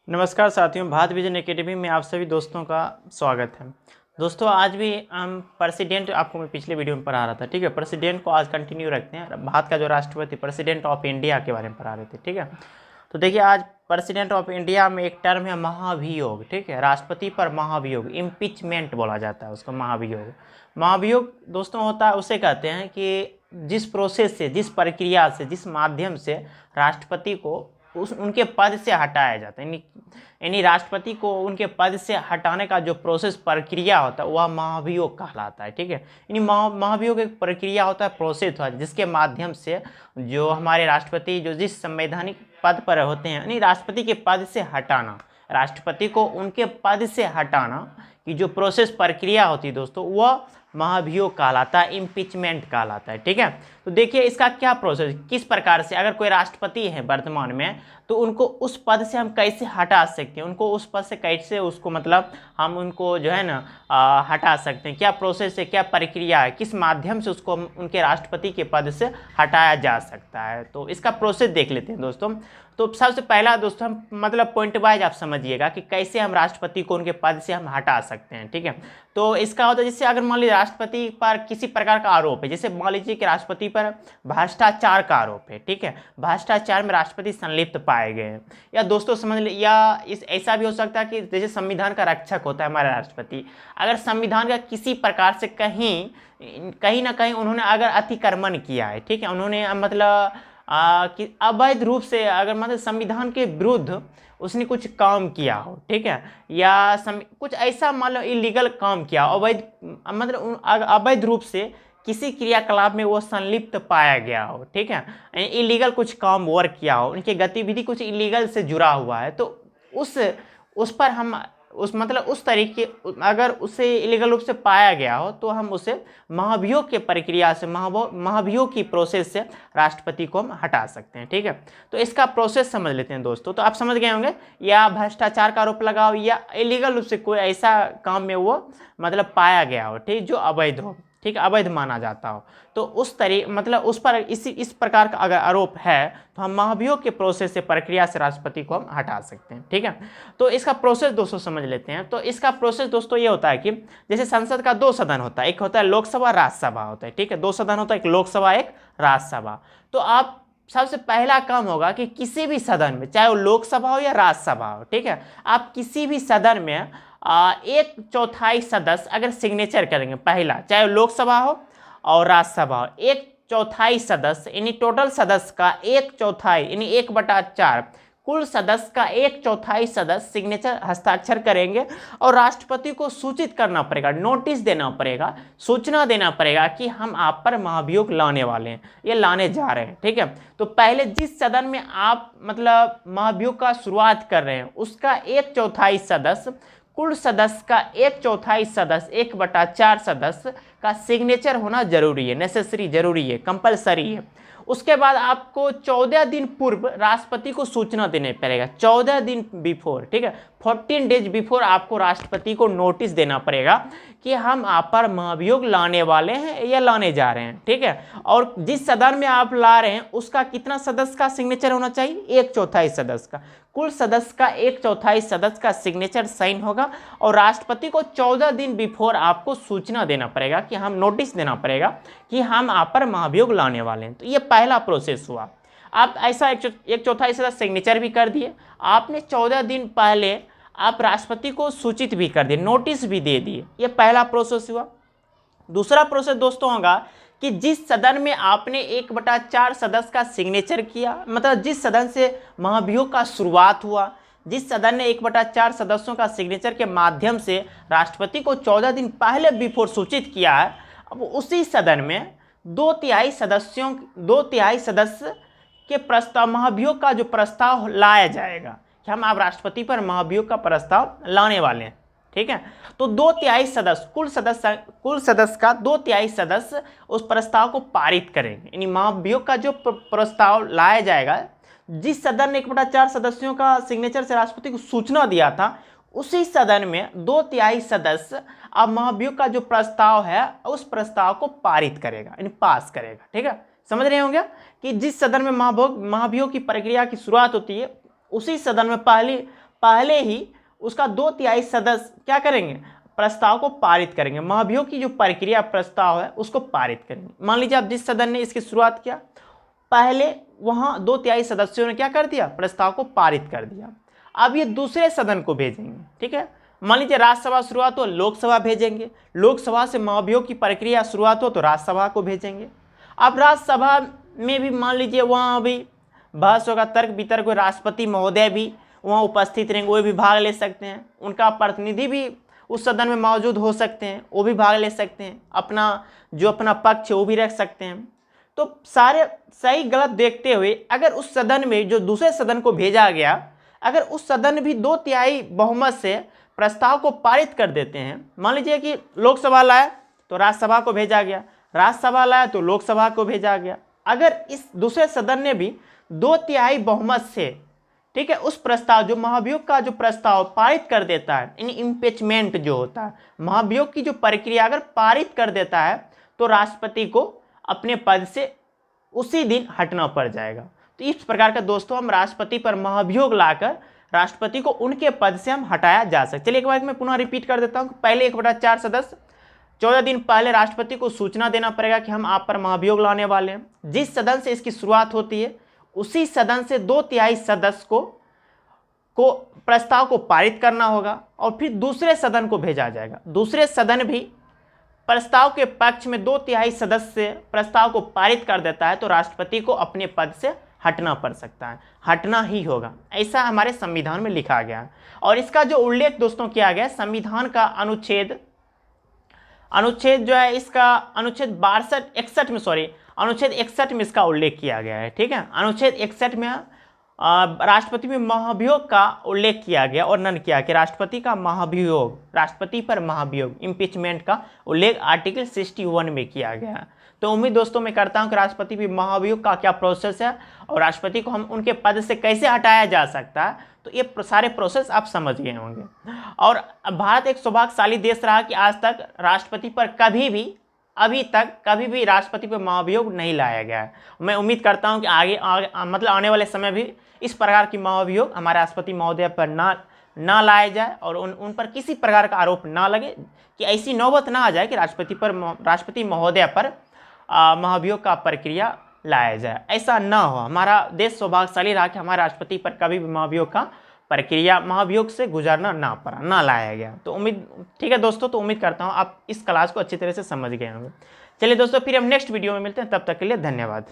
नमस्कार साथियों, Bharat vision academy में आप सभी दोस्तों का स्वागत है। दोस्तों आज भी हम प्रेसिडेंट, आपको मैं पिछले वीडियो में पढ़ा रहा था, ठीक है। प्रेसिडेंट को आज कंटिन्यू रखते हैं। भारत का जो राष्ट्रपति, प्रेसिडेंट ऑफ इंडिया के बारे में पढ़ा रहे थे, ठीक है। तो देखिए, आज प्रेसिडेंट ऑफ इंडिया में एक टर्म है महाभियोग, ठीक है। राष्ट्रपति पर महाभियोग, इम्पीचमेंट बोला जाता है उसको, महाभियोग। महाभियोग दोस्तों होता है, उसे कहते हैं कि जिस प्रोसेस से, जिस प्रक्रिया से, जिस माध्यम से राष्ट्रपति को उनके पद से हटाया जाता है, यानी राष्ट्रपति को उनके पद से हटाने का जो प्रोसेस, प्रक्रिया होता है, वह महाभियोग कहलाता है, ठीक है। यानी महाभियोग एक प्रक्रिया होता है, प्रोसेस होता है, जिसके माध्यम से जो हमारे राष्ट्रपति जो जिस संवैधानिक पद पर होते हैं, यानी राष्ट्रपति के पद से हटाना, राष्ट्रपति को उनके पद से हटाना की जो प्रोसेस, प्रक्रिया होती है दोस्तों, वह महाभियोग कहलाता है, इम्पीचमेंट कहलाता है, ठीक है। तो देखिए इसका क्या प्रोसेस, किस प्रकार से अगर कोई राष्ट्रपति है वर्तमान में, तो उनको उस पद से हम कैसे हटा सकते हैं, उनको उस पद से कैसे उसको मतलब हम उनको जो है ना हटा सकते हैं, क्या प्रोसेस है, क्या प्रक्रिया है, किस माध्यम से उसको उनके राष्ट्रपति के पद से हटाया जा सकता है। तो इसका प्रोसेस देख लेते हैं दोस्तों। तो सबसे पहला दोस्तों हम मतलब पॉइंट वाइज आप समझिएगा कि कैसे हम राष्ट्रपति को उनके पद से हम हटा सकते हैं, ठीक है। तो इसका होता है, जैसे अगर मान लीजिए राष्ट्रपति पर किसी प्रकार का आरोप है, जैसे मान लीजिए कि राष्ट्रपति पर भ्रष्टाचार का आरोप है, ठीक है, भ्रष्टाचार में राष्ट्रपति संलिप्त पाए गए हैं, या दोस्तों समझ लीजिए, या इस ऐसा भी हो सकता है कि जैसे संविधान का रक्षक होता है हमारा राष्ट्रपति, अगर संविधान का किसी प्रकार से कहीं ना कहीं उन्होंने अगर अतिक्रमण किया है, ठीक है, उन्होंने मतलब कि अवैध रूप से अगर मतलब संविधान के विरुद्ध उसने कुछ काम किया हो, ठीक है, या कुछ ऐसा मान लो इलीगल काम किया, अवैध मतलब अवैध रूप से किसी क्रियाकलाप में वो संलिप्त पाया गया हो, ठीक है, इलीगल कुछ काम वर्क किया हो, उनकी गतिविधि कुछ इलीगल से जुड़ा हुआ है, तो उस पर हम उस तरीके अगर उसे इलीगल रूप से पाया गया हो, तो हम उसे महाभियोग के प्रक्रिया से, महाभियोग की प्रोसेस से राष्ट्रपति को हम हटा सकते हैं, ठीक है। तो इसका प्रोसेस समझ लेते हैं दोस्तों। तो आप समझ गए होंगे, या भ्रष्टाचार का आरोप लगाओ, या इलीगल रूप से कोई ऐसा काम में वो मतलब पाया गया हो, ठीक, जो अवैध हो, ठीक, अवैध माना जाता हो, तो उस मतलब उस पर इस प्रकार का अगर आरोप है, तो हम महाभियोग के प्रोसेस से, प्रक्रिया से राष्ट्रपति को हम हटा सकते हैं, ठीक है। तो इसका प्रोसेस दोस्तों समझ लेते हैं। तो इसका प्रोसेस दोस्तों ये होता है कि जैसे संसद का दो सदन होता है, एक होता है लोकसभा, राज्यसभा होता है, ठीक है, दो सदन होता है, एक लोकसभा, एक राज्यसभा। तो आप सबसे पहला काम होगा कि किसी भी सदन में, चाहे वो लोकसभा हो या राज्यसभा हो, ठीक है, आप किसी भी सदन में 1/4 सदस्य अगर सिग्नेचर करेंगे, पहला चाहे लोकसभा हो और राज्यसभा हो, 1/4 सदस्य यानी टोटल सदस्य का 1/4 यानी 1/4, कुल सदस्य का 1/4 सदस्य सिग्नेचर हस्ताक्षर करेंगे, और राष्ट्रपति को सूचित करना पड़ेगा, नोटिस देना पड़ेगा, सूचना देना पड़ेगा कि हम आप पर महाभियोग लाने वाले हैं, ये लाने जा रहे हैं, ठीक है। तो पहले जिस सदन में आप मतलब महाभियोग का शुरुआत कर रहे हैं, उसका 1/4 सदस्य, कुल सदस्य का 1/4 सदस्य, 1/4 सदस्य का सिग्नेचर होना जरूरी है, नेसेसरी, जरूरी है, कंपलसरी है। उसके बाद आपको 14 दिन पूर्व राष्ट्रपति को सूचना देने पड़ेगा, 14 दिन बिफोर, ठीक है, 14 डेज बिफोर आपको राष्ट्रपति को नोटिस देना पड़ेगा कि हम आप पर महाभियोग लाने वाले हैं या लाने जा रहे हैं, ठीक है। और जिस सदन में आप ला रहे हैं उसका कितना सदस्य का सिग्नेचर होना चाहिए, 1/4 सदस्य का, कुल सदस्य का 1/4 सदस्य का सिग्नेचर साइन होगा, और राष्ट्रपति को 14 दिन बिफोर आपको सूचना देना पड़ेगा कि हम नोटिस देना पड़ेगा कि हम आप पर महाभियोग लाने वाले हैं। तो ये पहला प्रोसेस हुआ। आप ऐसा 1/4 सदस्य सिग्नेचर भी कर दिए, आपने 14 दिन पहले आप राष्ट्रपति को सूचित भी कर दिए, नोटिस भी दे दिए, ये पहला प्रोसेस हुआ। दूसरा प्रोसेस दोस्तों होगा कि जिस सदन में आपने 1/4 सदस्य का सिग्नेचर किया, मतलब जिस सदन से महाभियोग का शुरुआत हुआ, जिस सदन ने 1/4 सदस्यों का सिग्नेचर के माध्यम से राष्ट्रपति को 14 दिन पहले बिफोर सूचित किया है, अब उसी सदन में 2/3 सदस्य के प्रस्ताव, महाभियोग का जो प्रस्ताव लाया जाएगा कि हम आप राष्ट्रपति पर महाभियोग का प्रस्ताव लाने वाले हैं, ठीक है। तो 2/3 सदस्य, कुल सदस्य का 2/3 सदस्य उस प्रस्ताव को पारित करेंगे, यानी महाभियोग का जो प्रस्ताव लाया जाएगा, जिस सदन ने 1/4 सदस्यों का सिग्नेचर से राष्ट्रपति को सूचना दिया था, उसी सदन में 2/3 सदस्य अब महाभियोग का जो प्रस्ताव है उस प्रस्ताव को पारित करेगा, यानी पास करेगा, ठीक है। समझ रहे होंगे कि जिस सदन में महाभियोग की प्रक्रिया की शुरुआत होती है, उसी सदन में पहले ही उसका 2/3 सदस्य क्या करेंगे, प्रस्ताव को पारित करेंगे। महाभियोग की जो प्रक्रिया प्रस्ताव है उसको पारित करेंगे। मान लीजिए अब जिस सदन ने इसकी शुरुआत किया, पहले वहां 2/3 सदस्यों ने क्या कर दिया, प्रस्ताव को पारित कर दिया। अब ये दूसरे सदन को भेजेंगे, ठीक है। मान लीजिए राज्यसभा शुरुआत हो, लोकसभा भेजेंगे। लोकसभा से महाभियोग की प्रक्रिया शुरुआत हो तो राज्यसभा को भेजेंगे। अब राज्यसभा में भी मान लीजिए वहाँ भी बहस होगा, तर्क वितर्क हो, राष्ट्रपति महोदय भी वहाँ उपस्थित रहेंगे, वो भी भाग ले सकते हैं। उनका प्रतिनिधि भी उस सदन में मौजूद हो सकते हैं, वो भी भाग ले सकते हैं, अपना पक्ष है वो भी रख सकते हैं। तो सारे सही गलत देखते हुए अगर उस सदन में जो दूसरे सदन को भेजा गया, अगर उस सदन भी 2/3 बहुमत से प्रस्ताव को पारित कर देते हैं, मान लीजिए कि लोकसभा लाया तो राज्यसभा को भेजा गया, राज्यसभा लाया तो लोकसभा को भेजा गया। अगर इस दूसरे सदन ने भी 2/3 बहुमत से, ठीक है, उस प्रस्ताव जो महाभियोग का जो प्रस्ताव पारित कर देता है, इन इम्पीचमेंट जो होता है, महाभियोग की जो प्रक्रिया अगर पारित कर देता है तो राष्ट्रपति को अपने पद से उसी दिन हटना पड़ जाएगा। तो इस प्रकार का दोस्तों हम राष्ट्रपति पर महाभियोग लाकर राष्ट्रपति को उनके पद से हम हटाया जा सकते। चलिए एक बार मैं पुनः रिपीट कर देता हूँ। पहले 1/4 सदस्य 14 दिन पहले राष्ट्रपति को सूचना देना पड़ेगा कि हम आप पर महाभियोग लाने वाले हैं। जिस सदन से इसकी शुरुआत होती है उसी सदन से 2/3 सदस्य को प्रस्ताव को पारित करना होगा और फिर दूसरे सदन को भेजा जाएगा। दूसरे सदन भी प्रस्ताव के पक्ष में 2/3 सदस्य प्रस्ताव को पारित कर देता है तो राष्ट्रपति को अपने पद से हटना पड़ सकता है, हटना ही होगा। ऐसा हमारे संविधान में लिखा गया है। और इसका जो उल्लेख दोस्तों किया गया संविधान का अनुच्छेद जो है इसका अनुच्छेद 61 में इसका उल्लेख किया गया है, ठीक है। अनुच्छेद 61 में राष्ट्रपति में महाभियोग का उल्लेख किया गया और वर्णन किया कि राष्ट्रपति पर महाभियोग इम्पीचमेंट का उल्लेख आर्टिकल 61 में किया गया। तो उम्मीद दोस्तों मैं करता हूं कि राष्ट्रपति भी महाभियोग का क्या प्रोसेस है और राष्ट्रपति को हम उनके पद से कैसे हटाया जा सकता है, तो ये सारे प्रोसेस आप समझ गए होंगे। और भारत एक सौभाग्यशाली देश रहा कि आज तक राष्ट्रपति पर अभी तक कभी भी राष्ट्रपति पर महाभियोग नहीं लाया गया है। मैं उम्मीद करता हूं कि आगे मतलब आने वाले समय भी इस प्रकार की महाभियोग हमारे राष्ट्रपति महोदय पर ना लाया जाए और उन पर किसी प्रकार का आरोप ना लगे, कि ऐसी नौबत ना आ जाए कि राष्ट्रपति महोदय पर महाभियोग का प्रक्रिया लाया जाए। ऐसा ना हो। हमारा देश सौभाग्यशाली रहा कि हमारे राष्ट्रपति पर कभी भी महाभियोग से गुजरना ना लाया गया। तो उम्मीद ठीक है दोस्तों, तो उम्मीद करता हूँ आप इस क्लास को अच्छी तरह से समझ गए होंगे। चलिए दोस्तों फिर हम नेक्स्ट वीडियो में मिलते हैं, तब तक के लिए धन्यवाद।